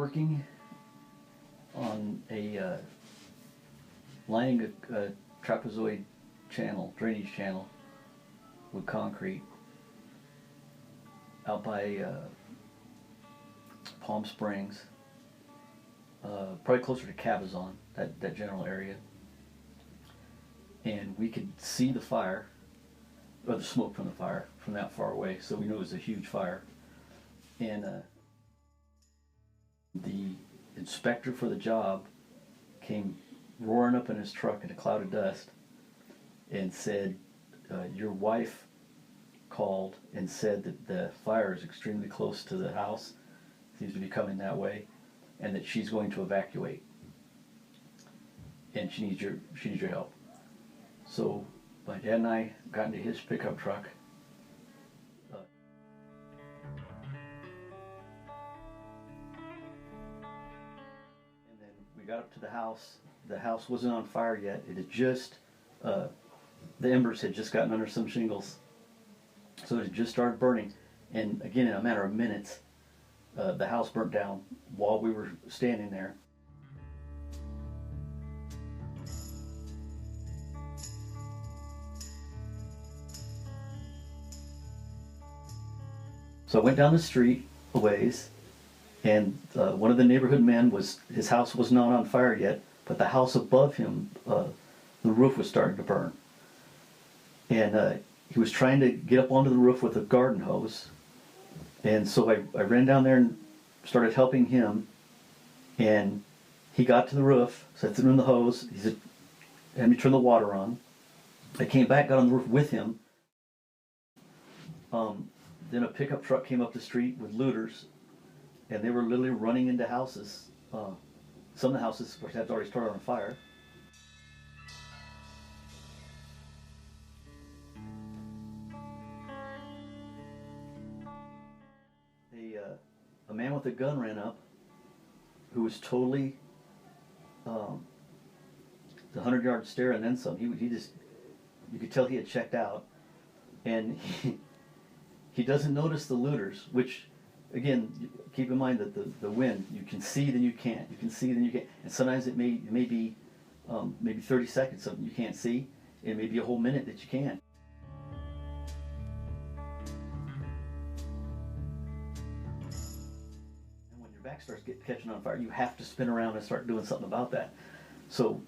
working on a lining a trapezoid channel, drainage channel with concrete out by Palm Springs, probably closer to Cabazon, that general area. And we could see the fire, or the smoke from the fire, from that far away, so we knew it was a huge fire. And the inspector for the job came roaring up in his truck in a cloud of dust and said, your wife called and said that the fire is extremely close to the house, seems to be coming that way, and that she's going to evacuate. And she needs your help. So my dad and I got into his pickup truck. And then we got up to the house. The house wasn't on fire yet. It had just, the embers had just gotten under some shingles. So it had just started burning. And again, in a matter of minutes, the house burnt down while we were standing there. So I went down the street a ways, and one of the neighborhood men his house was not on fire yet, but the house above him, the roof was starting to burn. And he was trying to get up onto the roof with a garden hose. And so I ran down there and started helping him, and he got to the roof, so I threw him the hose. He said, had me turn the water on. I came back, got on the roof with him. Then a pickup truck came up the street with looters, and they were literally running into houses. Some of the houses, of course, had already started on fire. A man with a gun ran up, who was totally the 100-yard stare and then some. He just, you could tell he had checked out, and he doesn't notice the looters, which, again, keep in mind that the wind, you can see, then you can't. You can see, then you can't. And sometimes it may be maybe 30 seconds something you can't see. It may be a whole minute that you can. And when your back starts catching on fire, you have to spin around and start doing something about that. So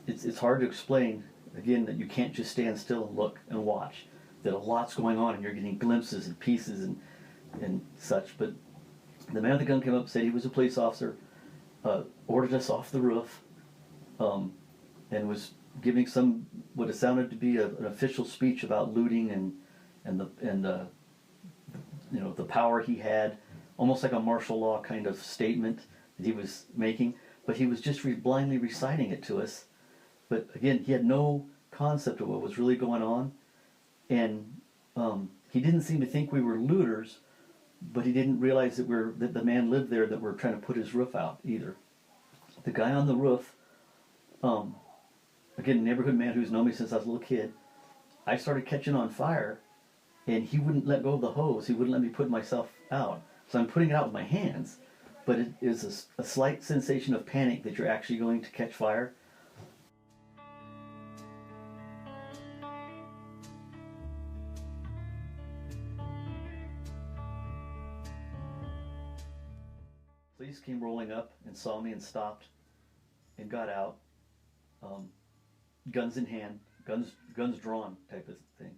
it's hard to explain, again, that you can't just stand still and look and watch. That a lot's going on and you're getting glimpses and pieces and such. But the man with the gun came up, said he was a police officer, ordered us off the roof, and was giving what it sounded to be an official speech about looting and the the power he had, almost like a martial law kind of statement that he was making. But he was just blindly reciting it to us. But again, he had no concept of what was really going on. And he didn't seem to think we were looters, but he didn't realize that the man lived there that we're trying to put his roof out either. The guy on the roof, again, a neighborhood man who's known me since I was a little kid, I started catching on fire, and he wouldn't let go of the hose. He wouldn't let me put myself out. So I'm putting it out with my hands, but it is a slight sensation of panic that you're actually going to catch fire. Police came rolling up and saw me and stopped and got out, guns in hand, guns drawn type of thing,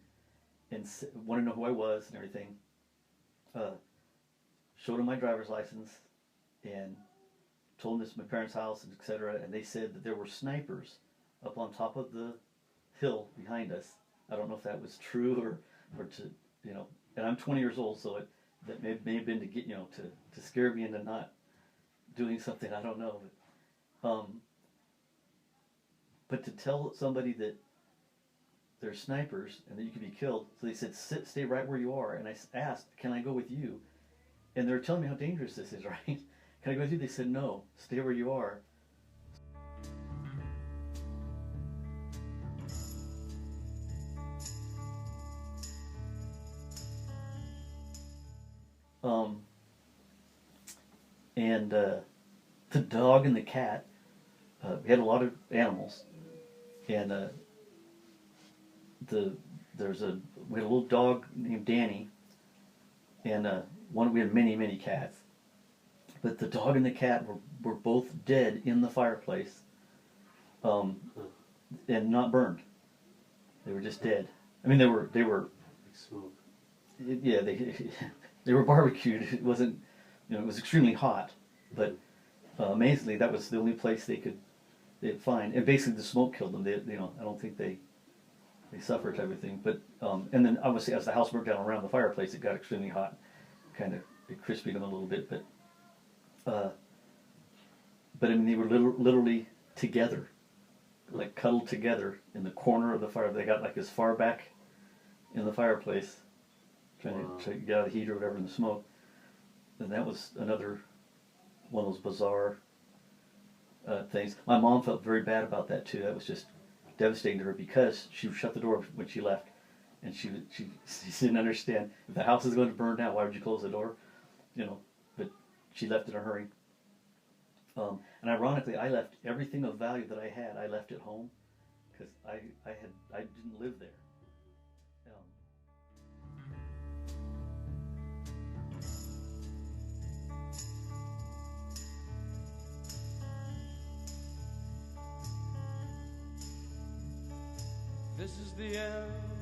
and wanted to know who I was and everything. Showed them my driver's license and told them this is my parents' house, and etc. And they said that there were snipers up on top of the hill behind us. I don't know if that was true or to and I'm 20 years old, so that may have been to get to scare me into not doing something, I don't know. But to tell somebody that they're snipers and that you could be killed, so they said, stay right where you are. And I asked, can I go with you? And they're telling me how dangerous this is, right? Can I go with you? They said, no, stay where you are. and the dog and the cat. We had a lot of animals, and we had a little dog named Danny, and we had many cats, but the dog and the cat were both dead in the fireplace, and not burned. They were just dead. I mean, they were Like smoke. yeah, they were barbecued. It wasn't, it was extremely hot, but amazingly that was the only place they'd find, and basically the smoke killed them. I don't think they suffered type of thing. But and then obviously as the house burnt down around the fireplace, it got extremely hot, kind of it crispied them a little bit. But I mean, they were literally together, like cuddled together in the corner of the fire. They got like as far back in the fireplace, trying to get out of the heat or whatever in the smoke. And that was another one of those bizarre things. My mom felt very bad about that too. That was just devastating to her because she shut the door when she left, and she didn't understand, if the house is going to burn down, why would you close the door? But she left in a hurry. And ironically, I left everything of value that I had. I left at home because I didn't live there. This is the end